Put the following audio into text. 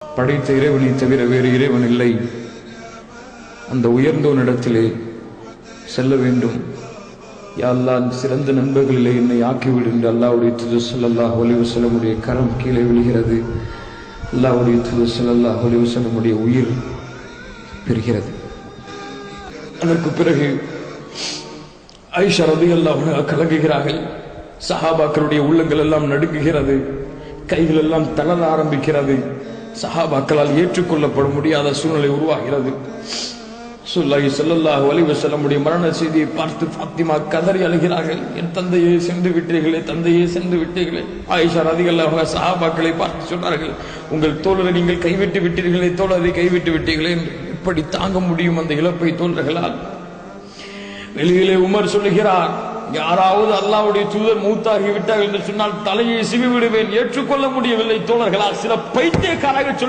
படைத்த இறைவனை தவிர வேறு இறைவன் இல்லை. அந்த உயர்ந்தோனிடத்திலே செல்ல வேண்டும். யா அல்லாஹ், சிறந்த நண்பர்களிலே என்னை ஆக்கிவிடு என்று அல்லாஹ்வுடைய தூதர் ஸல்லல்லாஹு அலைஹி வஸல்லமுடைய கரம் கீழே விழுகிறது. அல்லாஹ்வுடைய தூதர் ஸல்லல்லாஹு அலைஹி வஸல்லமுடைய உயிர் பெறுகிறது. அதற்கு பிறகு ஆயிஷா ரலியல்லாஹு அன்ஹா கலங்குகிறார்கள். சஹாபாக்களுடைய உள்ளங்கள் எல்லாம் நடுங்குகிறது, கைகள் எல்லாம் தளர ஆரம்பிக்கிறது. சஹாபாக்களால் ஏற்றுக்கொள்ளப்பட முடியாத சூழ்நிலை உருவாகிறது. ரசூலுல்லாஹி ஸல்லல்லாஹு அலைஹி வஸல்லமுடைய மரண செய்தியை பார்த்து ஃபாத்திமா கதறி அழுகிறார்கள். என் தந்தையே சென்று விட்டீர்களே, தந்தையே சென்று விட்டீர்களே. ஆயிஷா ரலியல்லாஹு அன்ஹா சஹாபாக்களை பார்த்து சொன்னார்கள், உங்கள் தோழரை நீங்கள் கைவிட்டு விட்டீர்களே, தோழரை கைவிட்டு விட்டீர்களே என்று. எப்படி தாங்க முடியும் அந்த இழப்பை தோழர்களால்? வெளியிலே உமர் சொல்லுகிறார், யாராவது அல்லாஹ்வுடைய தூதர் மூத்தாகி விட்டார்கள் என்று சொன்னால் தலையை சிவி விடுவேன், ஏற்றுக்கொள்ள முடியவில்லை தோழர்களால். சில பைத்தியக்காரர்கள் சொல்லி